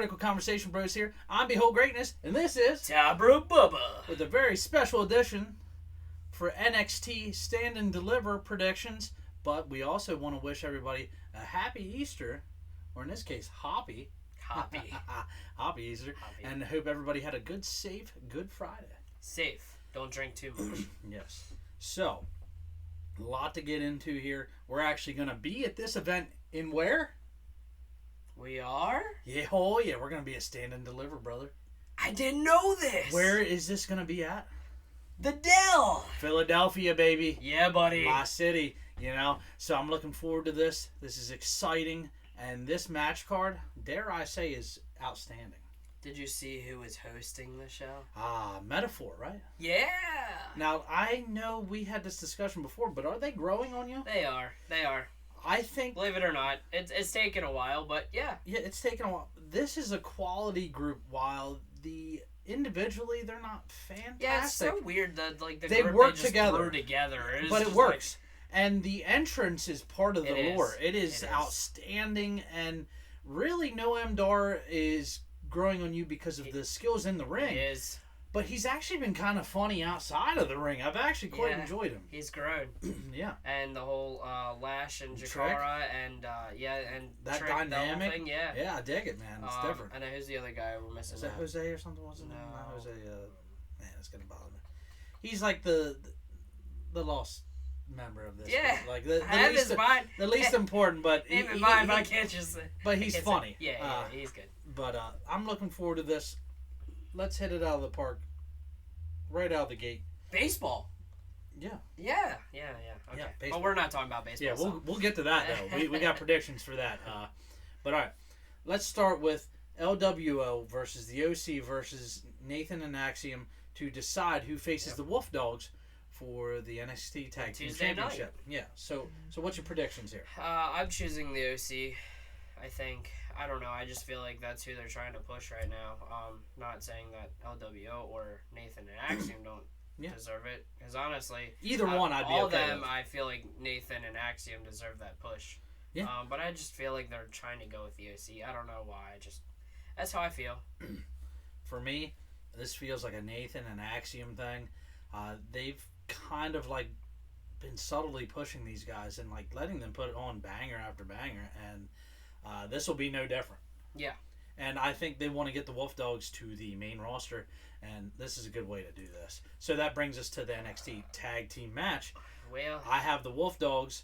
Critical Conversation Bros here. I'm Behold Greatness, and this is Tabra Bubba. with a very special edition for NXT Stand and Deliver predictions. But we also want to wish everybody a happy Easter, or in this case, Hoppy Easter, Hoppy. and hope everybody had a good, safe Good Friday. Safe. Don't drink too much. Yes. So, a lot to get into here. We're actually going to be at this event in where? We are? Yeah, oh yeah, we're going to be at Stand and Deliver, brother. I didn't know this. Where is this going to be at? The Dell. Philadelphia, baby. Yeah, buddy. My city, you know. So I'm looking forward to this. This is exciting. And this match card, dare I say, is outstanding. Did you see who was hosting the show? Metaphor, right? Yeah. Now, I know we had this discussion before, but are they growing on you? They are. I think... Believe it or not. It's taken a while, but yeah. Yeah, it's taken a while. This is a quality group, while individually, they're not fantastic. Yeah, it's so weird that the they group work they just together. threw together. But it works. And the entrance is part of the lore. It is It is. outstanding, and really Noam Dar is growing on you because of the skills in the ring. It is. But he's actually been kind of funny outside of the ring. I've actually quite enjoyed him. He's grown. Yeah. And the whole Lash and Trick. Jakara and and That Trick, dynamic. the whole thing, yeah. Yeah, I dig it, man. It's different. I know who's the other guy we're missing. Is that now? Jose or something? What's his name? No. Not Jose. Man, it's going to bother me. He's like the lost member of this. Yeah. Group. Like the I have least, his mind. the least important, but Name in mind, but I can't just. But he's funny. Yeah, he's good. But I'm looking forward to this. Let's hit it out of the park. Right out of the gate. Baseball. Yeah. Yeah. Okay. Yeah, baseball. But we're not talking about baseball. Yeah, we'll get to that though. We got predictions for that. But all right, let's start with LWO versus the OC versus Nathan and Axiom to decide who faces the Wolf Dogs for the NXT Tag Team Tuesday Championship. Yeah. So what's your predictions here? I'm choosing the OC. I think. I don't know. I just feel like that's who they're trying to push right now. Not saying that LWO or Nathan and Axiom don't deserve it, because honestly, Either one, I'd be all okay them. with. I feel like Nathan and Axiom deserve that push. Yeah. But I just feel like they're trying to go with the OC. I don't know why. That's how I feel. For me, this feels like a Nathan and Axiom thing. They've kind of like been subtly pushing these guys and like letting them put on banger after banger, and this will be no different. Yeah. And I think they want to get the Wolf Dogs to the main roster, and this is a good way to do this. So that brings us to the NXT Tag Team match. Well, I have the Wolf Dogs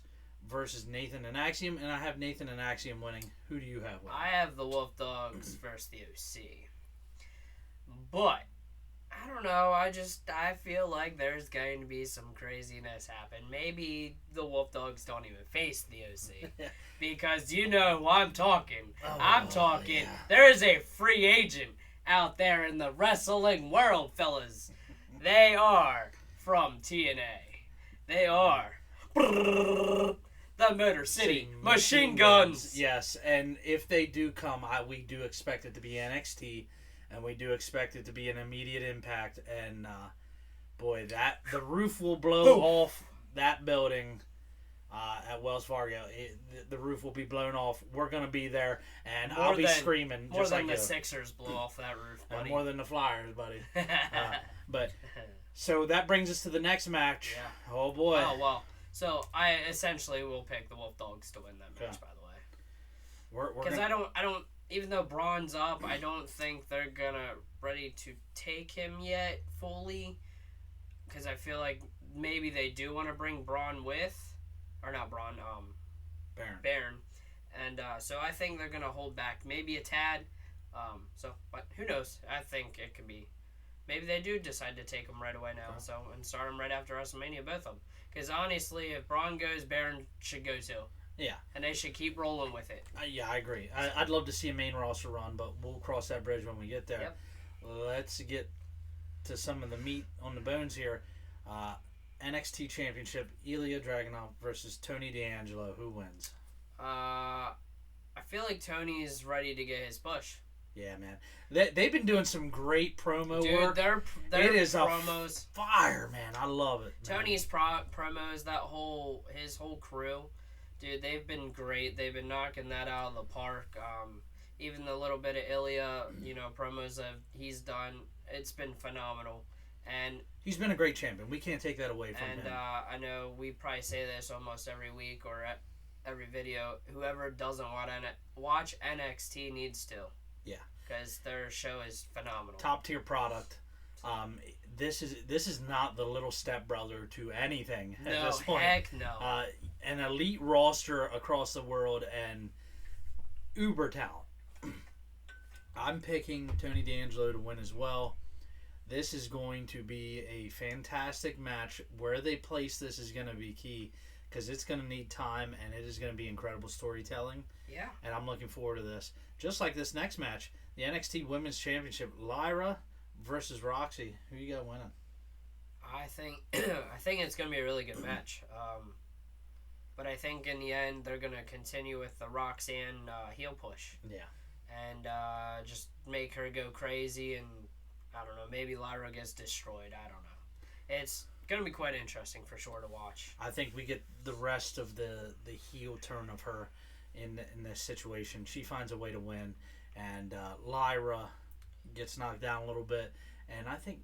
versus Nathan and Axiom, and I have Nathan and Axiom winning. Who do you have winning? I have the Wolf Dogs versus the OC. But I don't know. I feel like there's going to be some craziness happen. Maybe the Wolf Dogs don't even face the OC. Because you know who I'm talking. I'm talking. Yeah. There is a free agent out there in the wrestling world, fellas. They are from TNA. They are the Motor City Machine Guns. Yes, and if they do come, we do expect it to be NXT, and we do expect it to be an immediate impact. And boy, the roof will blow off that building at Wells Fargo. The roof will be blown off. We're gonna be there, and I'll be screaming more just than like the you. Sixers blow off that roof, And buddy. more than the Flyers, buddy. But so that brings us to the next match. Yeah. Oh boy. Oh well. So I essentially will pick the Wolf Dogs to win that match. Okay. By the way, We're because gonna... I don't. Even though Braun's up, I don't think they're gonna ready to take him yet fully. Because I feel like maybe they do want to bring Braun with, or not Braun, Baron, and so I think they're gonna hold back maybe a tad. But who knows? I think it could be. Maybe they do decide to take him right away now, and start him right after WrestleMania, both of them. Because honestly, if Braun goes, Baron should go too. Yeah. And they should keep rolling with it. Yeah, I agree. I'd love to see a main roster run, but we'll cross that bridge when we get there. Yep. Let's get to some of the meat on the bones here. NXT Championship, Ilya Dragunov versus Tony D'Angelo. Who wins? I feel like Tony is ready to get his push. Yeah, man. They've been doing some great promo Dude, work. their It is promos. Fire, man. I love it. Man. Tony's promos, his whole crew, dude, they've been great. They've been knocking that out of the park. even the little bit of Ilya, promos that he's done, it's been phenomenal. And he's been a great champion. We can't take that away from him. And I know we probably say this almost every week or every video. Whoever doesn't watch NXT needs to. Yeah. Because their show is phenomenal. Top tier product. This is not the little stepbrother to anything at this point. Heck no. An elite roster across the world and uber talent. I'm picking Tony D'Angelo to win as well. This is going to be a fantastic match. Where they place this is going to be key because it's going to need time and it is going to be incredible storytelling. Yeah. And I'm looking forward to this. Just like this next match, the NXT Women's Championship, Lyra versus Roxy. Who you got winning? I think it's going to be a really good match. But I think in the end they're going to continue with the Roxanne heel push. Yeah. And just make her go crazy and I don't know, maybe Lyra gets destroyed. I don't know. It's going to be quite interesting for sure to watch. I think we get the rest of the heel turn of her in this situation. She finds a way to win, and Lyra gets knocked down a little bit. And I think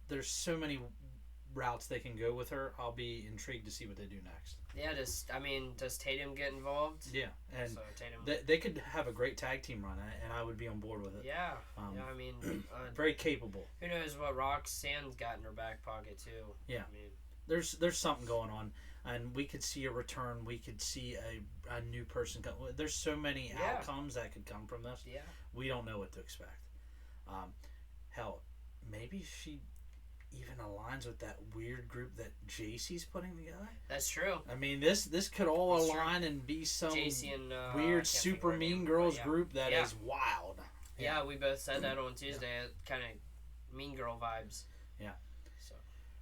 there's so many routes they can go with her. I'll be intrigued to see what they do next. Yeah, does Tatum get involved? Yeah, and so Tatum... they could have a great tag team run, and I would be on board with it. Yeah, I mean... very capable. Who knows what Roxanne's got in her back pocket, too. Yeah. I mean... There's something going on, and we could see a return. We could see a new person come. There's so many outcomes that could come from this. Yeah. We don't know what to expect. Hell, maybe she even aligns with that weird group that JC's putting together. That's true. I mean, this could all align and be some and, weird super mean girls group that is wild. Yeah, we both said that on Tuesday. Kind of mean girl vibes. Yeah. So.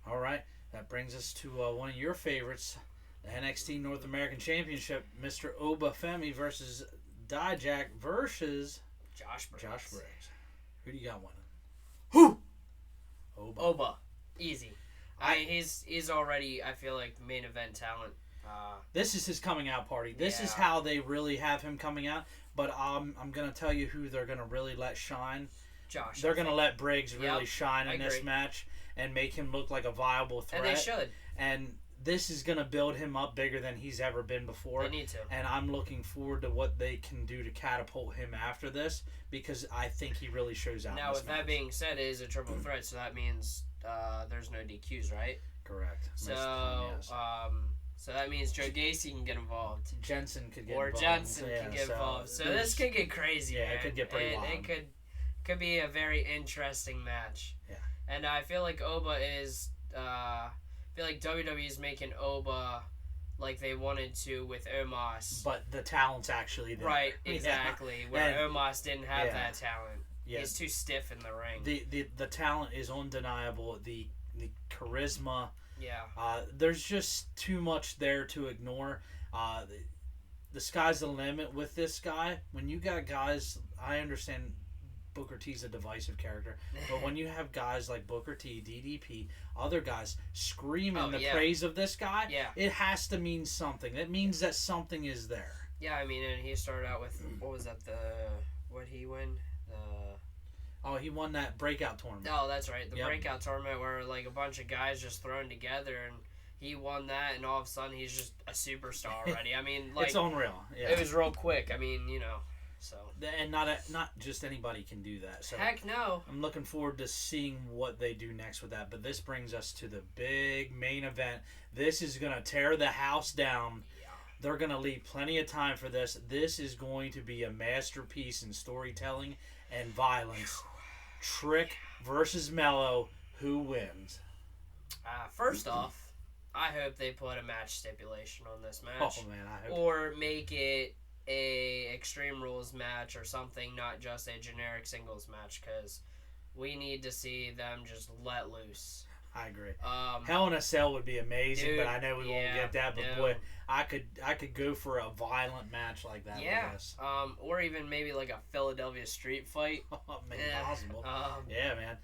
All right. That brings us to one of your favorites, the NXT North American Championship, Mr. Oba Femi versus Dijak versus Josh Briggs. Who do you got winning? Who? Oba. Easy. He's already, I feel like, main event talent. This is his coming out party. This is how they really have him coming out. But I'm going to tell you who they're going to really let shine. Josh. They're going to let Briggs really shine in this agree. match and make him look like a viable threat. And they should. And this is going to build him up bigger than he's ever been before. They need to. And I'm looking forward to what they can do to catapult him after this because I think he really shows out. Now, with that being said, it is a triple threat, so that means there's no DQs, right? Correct. So, so that means Joe Gacy can get involved. Jensen could get involved. Or Jensen can get involved. So this could get crazy, man. It could get pretty wild. It could be a very interesting match. Yeah. And I feel like Oba is... I feel like WWE is making Oba like they wanted to with Omos. But the talent's actually there. Right, exactly. Where Omos didn't have that talent. Yeah. He's too stiff in the ring. The talent is undeniable. The charisma. Yeah. There's just too much there to ignore. The sky's the limit with this guy. When you got guys, I understand Booker T's a divisive character, but when you have guys like Booker T, DDP, other guys screaming praise of this guy, it has to mean something. It means that something is there. Yeah, I mean, and he started out with, what was that, what did he win? He won that breakout tournament. Oh, that's right. The breakout tournament where, like, a bunch of guys just thrown together, and he won that, and all of a sudden he's just a superstar already. I mean, like... It's unreal. Yeah. It was real quick. I mean, so... And not just anybody can do that. So heck no. I'm looking forward to seeing what they do next with that. But this brings us to the big main event. This is going to tear the house down. Yeah. They're going to leave plenty of time for this. This is going to be a masterpiece in storytelling and violence. Trick versus Mello. Who wins? First off, I hope they put a match stipulation on this match. Oh, man, I hope. Or make it a Extreme Rules match or something, not just a generic singles match, because we need to see them just let loose. I agree. Hell in a Cell would be amazing, but I know we won't get that. But boy, I could go for a violent match like that. Yeah. Or even maybe like a Philadelphia street fight. Possible. Yeah, man.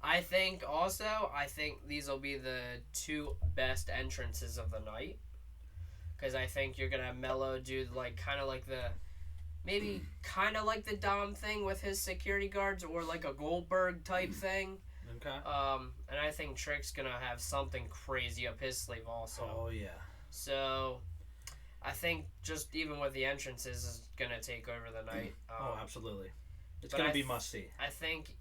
I think these will be the two best entrances of the night. Because I think you're gonna have Mello do kind of like maybe kind of like the Dom thing with his security guards, or like a Goldberg type thing. Okay. And I think Trick's gonna have something crazy up his sleeve also. Oh yeah. So, I think just even with the entrances is gonna take over the night. Oh, absolutely. It's gonna be must see. I think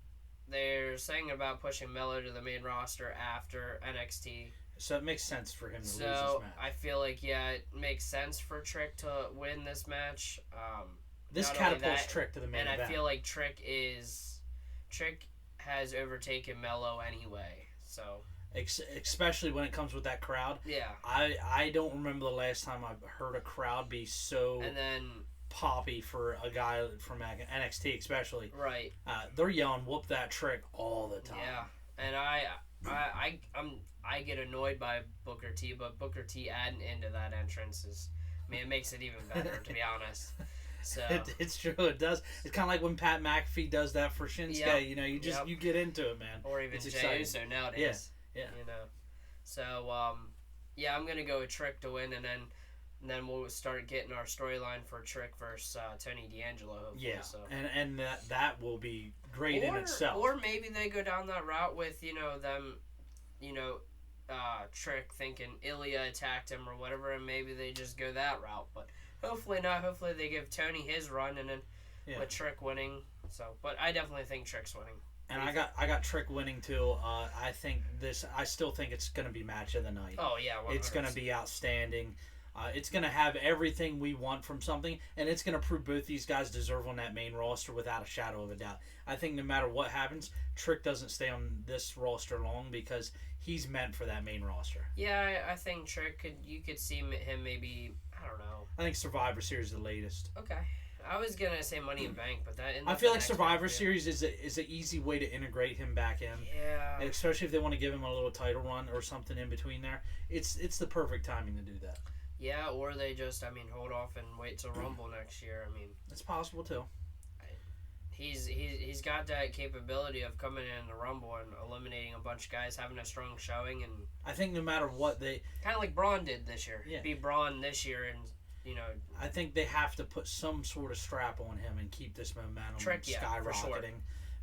they're saying about pushing Melo to the main roster after NXT. So it makes sense for him to lose this So match. I feel like it makes sense for Trick to win this match. This not only catapults that, Trick to the main and event. I feel like Trick has overtaken Melo anyway. So Especially when it comes with that crowd. yeah, I don't remember the last time I've heard a crowd be so and then poppy for a guy from NXT, especially. right, They're yelling "whoop that Trick" all the time. yeah, and I get annoyed by Booker T, but Booker T adding into that entrance it makes it even better, to be honest. So It's true. It does. It's kind of like when Pat McAfee does that for Shinsuke. Yep. You know, you Yep. you get into it, man. or even It's Jey exciting. Uso nowadays. Yeah. You know. So yeah, I'm gonna go with Trick to win, and then we'll start getting our storyline for Trick versus Tony D'Angelo. Hopefully, Yeah, So. and that will be great in itself. Or maybe they go down that route with them, Trick thinking Ilya attacked him or whatever, and maybe they just go that route. But hopefully not. Hopefully they give Tony his run, and then with Trick winning. So, but I definitely think Trick's winning. And I got Trick winning too. I still think it's gonna be match of the night. Oh yeah, 100%. It's gonna be outstanding. It's gonna have everything we want from something, and it's gonna prove both these guys deserve on that main roster without a shadow of a doubt. I think no matter what happens, Trick doesn't stay on this roster long because he's meant for that main roster. Yeah, I think Trick you could see him maybe, I don't know. I think Survivor Series is the latest. Okay. I was gonna say Money in Bank, but that. I feel like Survivor Series is an easy way to integrate him back in. Yeah. And especially if they want to give him a little title run or something in between there, it's the perfect timing to do that. Yeah, or they just hold off and wait till Rumble next year. It's possible too. He's got that capability of coming in the Rumble and eliminating a bunch of guys, having a strong showing, and I think no matter what they kind of like Braun did this year. Yeah. Be Braun this year, and I think they have to put some sort of strap on him and keep this momentum skyrocketing, for sure.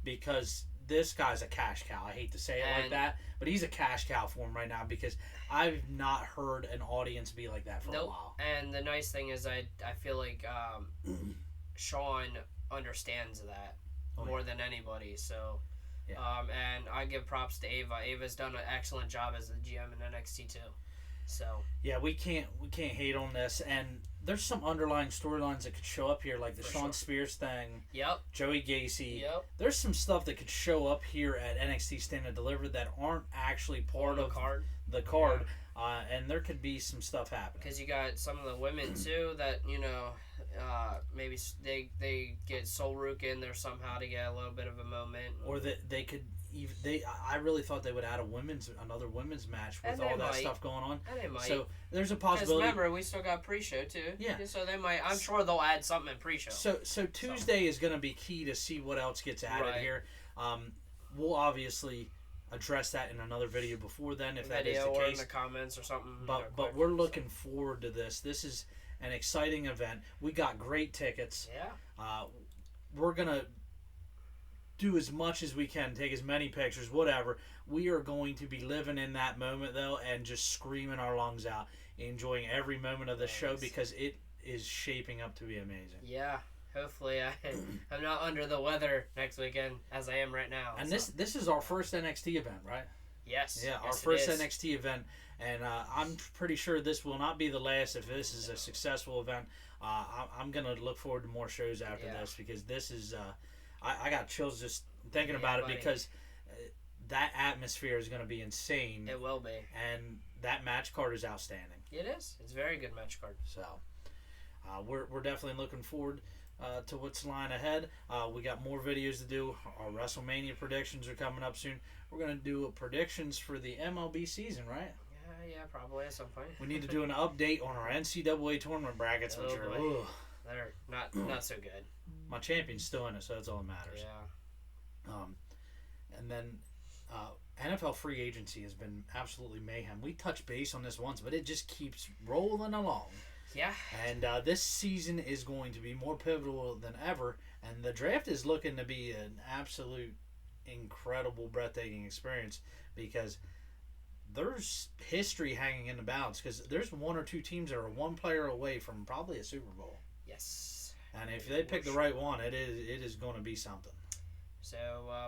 because this guy's a cash cow. I hate to say it like And- that, but he's a cash cow for him right now because I've not heard an audience be like that for a while. And the nice thing is I feel like Sean understands that more than anybody. So, Yeah. and I give props to Ava. Ava's done an excellent job as the GM in NXT too. So Yeah, we can't hate on this, and there's some underlying storylines that could show up here, like the For Shawn sure. Spears thing, yep. Joey Gacy. Yep. There's some stuff that could show up here at NXT Stand and Deliver that aren't actually part of the card, and there could be some stuff happening. Because you got some of the women too that maybe they get Soul Rook in there somehow to get a little bit of a moment, Or that they could even I really thought they would add another women's match with And all they that might. stuff going on. and they might. So there's a Because possibility. remember, we still got pre-show too. Yeah. So they might. I'm sure they'll add something in pre-show. So Tuesday is going to be key to see what else gets added Right. here. We'll obviously address that in another video before then if that is Video the or in case. the comments or something. But quick. we're looking forward to this. This is an exciting event. We got great tickets. Yeah. We're gonna do as much as we can, take as many pictures, whatever. We are going to be living in that moment though, and just screaming our lungs out, enjoying every moment of the show because it is shaping up to be amazing. Yeah. Hopefully, I'm not under the weather next weekend as I am right now. And so. this is our first NXT event, right? Yes. Yeah, our yes, first it is. NXT event, and I'm pretty sure this will not be the last if this is a successful event. I'm gonna look forward to more shows after this because this is I got chills just thinking about it buddy. because that atmosphere is gonna be insane. It will be. And that match card is outstanding. It is. It's a very good match card. So we're definitely looking forward to what's lying ahead. We got more videos to do. Our WrestleMania predictions are coming up soon. We're going to do predictions for the MLB season, right? Yeah, probably at some point. We need to do an update on our NCAA tournament brackets, which are ugh. They're not so good. My champion's still in it, so that's all that matters. Yeah. And then NFL free agency has been absolutely mayhem. We touched base on this once, but it just keeps rolling along. Yeah. And this season is going to be more pivotal than ever. And the draft is looking to be an absolute incredible, breathtaking experience because there's history hanging in the balance because there's one or two teams that are one player away from probably a Super Bowl. Yes. And if they pick the right one, it is going to be something. So,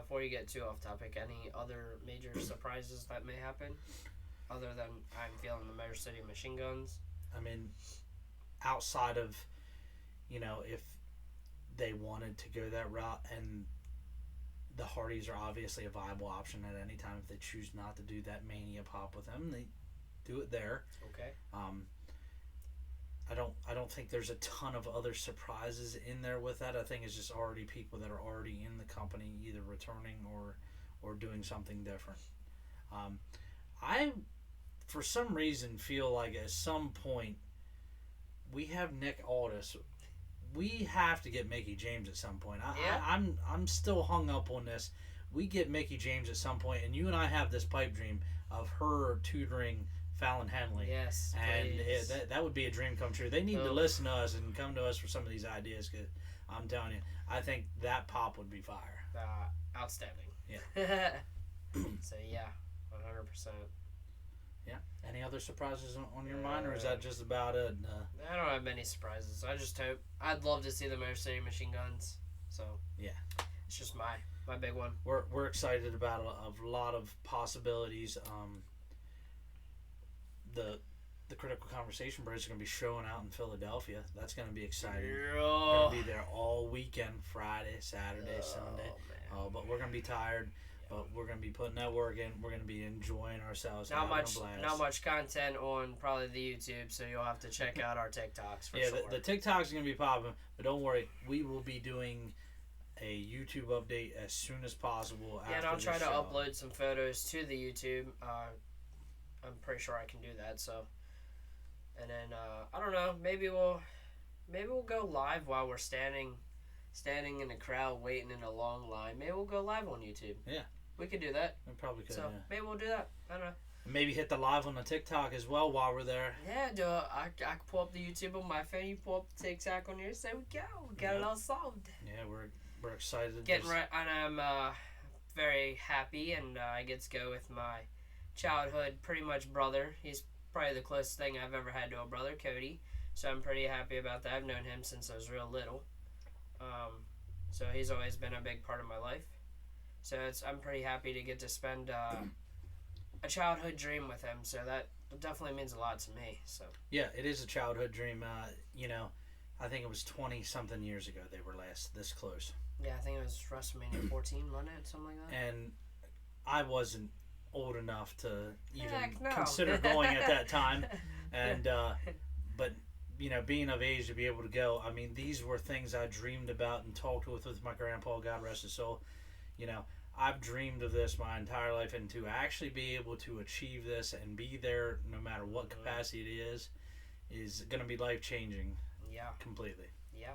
before you get too off topic, any other major surprises that may happen? Other than I'm feeling the Motor City Machine Guns? I mean, outside of, if they wanted to go that route, and the Hardys are obviously a viable option at any time if they choose not to do that Mania pop with them, they do it there. Okay. I don't think there's a ton of other surprises in there with that. I think it's just already people that are already in the company, either returning or doing something different. I, for some reason, feel like at some point we have Nick Aldis. We have to get Mickie James at some point. I'm still hung up on this. We get Mickie James at some point, and you and I have this pipe dream of her tutoring Fallon Henley. Yes, and that would be a dream come true. They need to listen to us and come to us for some of these ideas. Cause I'm telling you, I think that pop would be fire. Outstanding. Yeah. So yeah, 100%. Yeah. Any other surprises on your mind, or is that just about it? I don't have many surprises. I just hope. I'd love to see the Motor City Machine Guns. So yeah, it's just my big one. We're excited about a lot of possibilities. The Critical Conversation Bros are going to be showing out in Philadelphia. That's going to be exciting. Yeah. We're going to be there all weekend, Friday, Saturday, Sunday. But we're going to be tired. But we're going to be putting that work in. We're going to be enjoying ourselves. Not much content on probably the YouTube, so you'll have to check out our TikToks for sure. The TikToks are going to be popping, but don't worry. We will be doing a YouTube update as soon as possible. Yeah, and I'll try to upload some photos to the YouTube. I'm pretty sure I can do that. So, and then I don't know. Maybe we'll go live while we're standing in the crowd waiting in a long line. Maybe we'll go live on YouTube. Yeah. We could do that. We probably could, so maybe we'll do that. I don't know. Maybe hit the live on the TikTok as well while we're there. Yeah, I can pull up the YouTube on my phone. You pull up the TikTok on yours. There we go. We got it all solved. Yeah, we're excited. Getting right, and I'm very happy, and I get to go with my childhood pretty much brother. He's probably the closest thing I've ever had to a brother, Cody. So I'm pretty happy about that. I've known him since I was real little. So he's always been a big part of my life. So I'm pretty happy to get to spend a childhood dream with him. So that definitely means a lot to me. So yeah, it is a childhood dream. I think it was 20-something years ago they were last this close. Yeah, I think it was WrestleMania 14, wasn't it? Something like that. And I wasn't old enough to even no. consider going at that time. And but being of age to be able to go, I mean, these were things I dreamed about and talked with my grandpa, God rest his soul. I've dreamed of this my entire life, and to actually be able to achieve this and be there no matter what capacity it is going to be life-changing. Yeah. Completely. Yeah.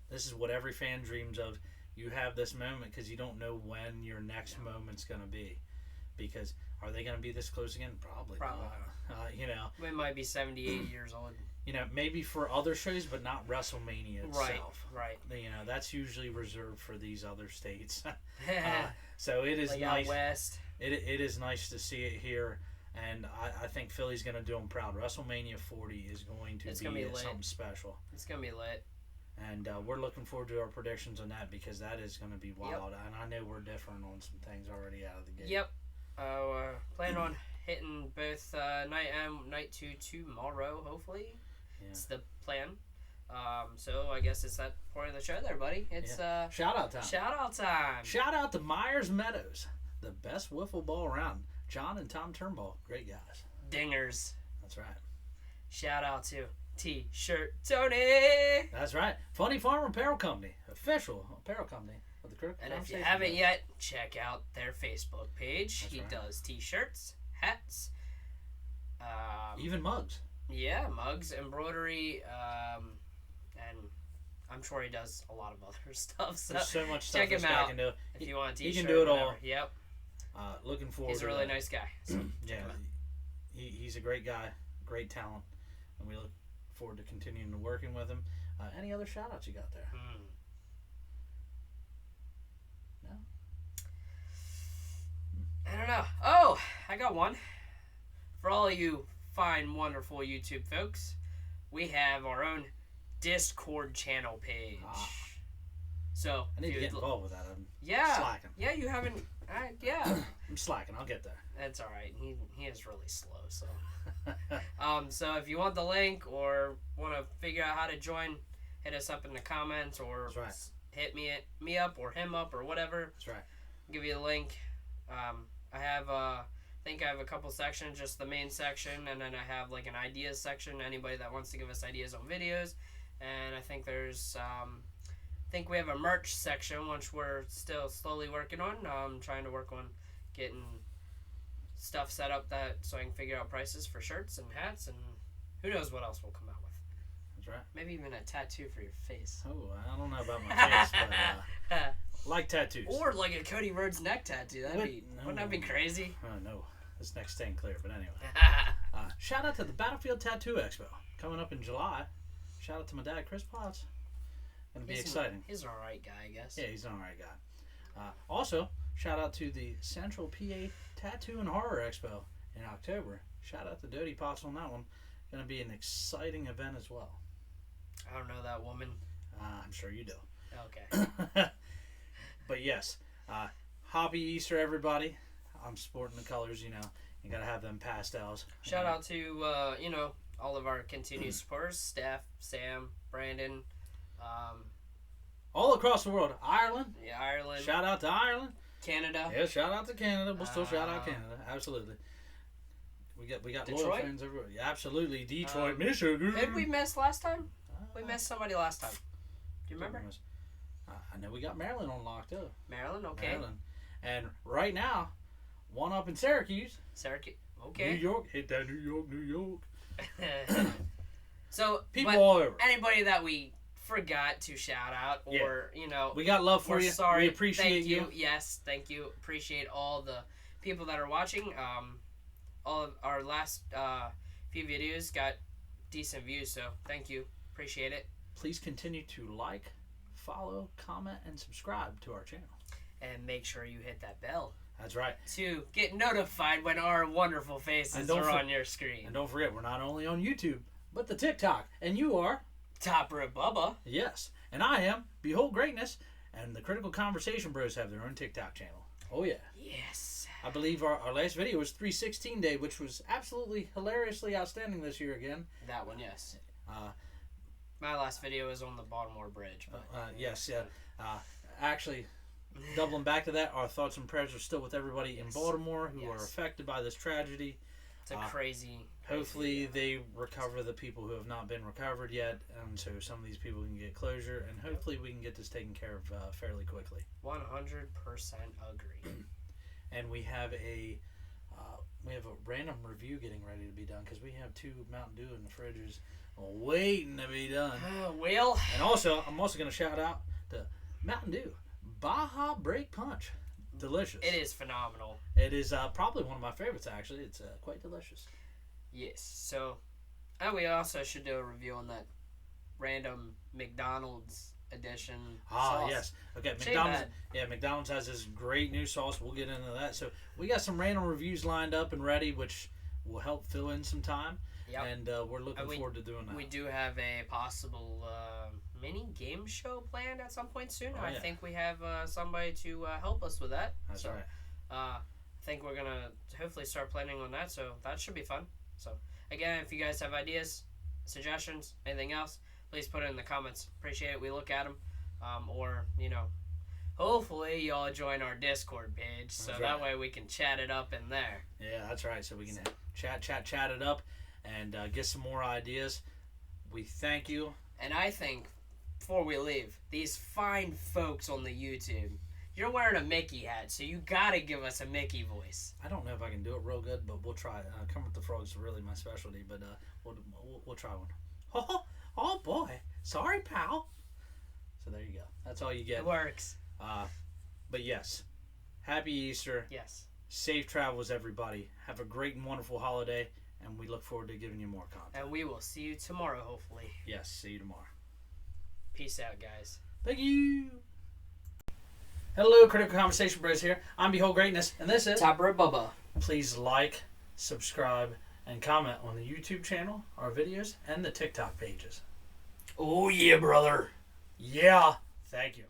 This is what every fan dreams of. You have this moment because you don't know when your next moment's going to be. Because are they going to be this close again? Probably not. We might be 78 years old. Maybe for other shows, but not WrestleMania itself. Right. That's usually reserved for these other states. So it is like nice. Out west. It is nice to see it here, and I think Philly's going to do them proud. WrestleMania 40 is going to be something special. It's going to be lit. And we're looking forward to our predictions on that because that is going to be wild. Yep. And I know we're different on some things already out of the gate. Yep. Plan on hitting both night 2 tomorrow, hopefully. Yeah. It's the plan. So I guess it's that point of the show there, buddy. It's shout out time. Shout out to Myers Meadows, the best wiffle ball around. John and Tom Turnbull, great guys. Dingers. That's right. Shout out to T-Shirt Tony. That's right. Funny Farm Apparel Company, official apparel company of the Critical And if you haven't yet, check out their Facebook page. He does T-shirts, hats, even mugs. Yeah, mugs, embroidery, and I'm sure he does a lot of other stuff. So there's so much stuff check him out can do. if you want a T-shirt. He can do it all. Yep. Looking forward. He's a really nice guy. So yeah, he's a great guy, great talent, and we look forward to continuing to working with him. Any other shout outs you got there? No? I don't know. Oh, I got one. For all of you fine, wonderful YouTube folks, we have our own Discord channel page. So I need to get involved with that. I'm yeah, slacking. Yeah, you haven't. Yeah, I'm slacking. I'll get there. that's all right. He is really slow. So, so if you want the link or want to figure out how to join, hit us up in the comments or That's right. hit me up or him up or whatever. That's right. I'll give you the link. I have think I have a couple sections, just the main section, and then I have like an ideas section. Anybody that wants to give us ideas on videos, and I think there's think we have a merch section, which we're still slowly working on. Trying to work on getting stuff set up so I can figure out prices for shirts and hats, and who knows what else we'll come out with. That's right. Maybe even a tattoo for your face. Oh, I don't know about my face, but like tattoos. Or like a Cody Rhodes neck tattoo. Wouldn't that be crazy? Oh no, this neck's staying clear. But anyway, shout out to the Battlefield Tattoo Expo coming up in July. Shout out to my dad, Chris Potts. Gonna be exciting. He's an alright guy, I guess. Yeah, he's an alright guy. Also, shout out to the Central PA Tattoo and Horror Expo in October. Shout out to Dodie Potts on that one. Gonna be an exciting event as well. I don't know that woman. I'm sure you do. Okay. But yes, happy Easter, everybody. I'm sporting the colors, you know. You gotta have them pastels. Shout out to all of our continued supporters, staff, Sam, Brandon, all across the world. Ireland. Yeah, Ireland. Shout out to Ireland. Canada. Yeah, shout out to Canada. We'll still shout out Canada. Absolutely. We got Detroit? loyal fans everywhere. Yeah, absolutely. Detroit, Michigan. Who did we miss last time? We missed somebody last time. Do you remember? I know we got Maryland on lock too. Maryland, okay. Maryland. And right now, one up in Syracuse. Syracuse, okay. New York. Hit that New York, New York. So, people all over. Anybody that we forgot to shout out or, we got love for you. Sorry. We appreciate you. Yes, thank you. Appreciate all the people that are watching. All of our last few videos got decent views, so thank you. Appreciate it. Please continue to like, follow, comment, and subscribe to our channel. And make sure you hit that bell. That's right. To get notified when our wonderful faces are on your screen. And don't forget, we're not only on YouTube, but the TikTok. And you are... Top Rope Bubba. Yes. And I am Behold Greatness. And the Critical Conversation Bros have their own TikTok channel. Oh, yeah. Yes. I believe our last video was 316 Day, which was absolutely hilariously outstanding this year again. That one, yes. My last video was on the Baltimore Bridge. But yes, yeah. Actually, doubling back to that, our thoughts and prayers are still with everybody in Baltimore who are affected by this tragedy. It's a crazy. Hopefully they recover the people who have not been recovered yet, and so some of these people can get closure, and hopefully we can get this taken care of fairly quickly. 100% agree. And we have a random review getting ready to be done because we have 2 Mountain Dew in the fridges waiting to be done. Well. And also, I'm also going to shout out to Mountain Dew Baja Break Punch. Delicious. It is phenomenal. It is probably one of my favorites, actually. It's quite delicious. Yes. So, we also should do a review on that random McDonald's edition sauce. Yes. Okay, McDonald's has this great new sauce. We'll get into that. So, we got some random reviews lined up and ready, which will help fill in some time. Yep. And we're looking forward to doing that. We do have a possible mini game show planned at some point soon. I think we have somebody to help us with that. That's right. I think we're going to hopefully start planning on that, so that should be fun. So, again, if you guys have ideas, suggestions, anything else, please put it in the comments. Appreciate it. We look at them. Or, hopefully y'all join our Discord page, so that way we can chat it up in there. Yeah, that's right. So we can chat it up and get some more ideas. We thank you. And I think, before we leave, these fine folks on the YouTube, you're wearing a Mickey hat, so you gotta give us a Mickey voice. I don't know if I can do it real good, but we'll try it. Kermit the Frog's really my specialty, but we'll try one. Oh boy, sorry, pal. So there you go. That's all you get. It works. But yes, happy Easter. Yes. Safe travels, everybody. Have a great and wonderful holiday, And we look forward to giving you more content. And we will see you tomorrow, hopefully. Yes, see you tomorrow. Peace out, guys. Thank you. Hello, Critical Conversation Bros here. I'm Behold Greatness, and this is Tabra Bubba. Please like, subscribe, and comment on the YouTube channel, our videos, and the TikTok pages. Oh, yeah, brother. Yeah. Thank you.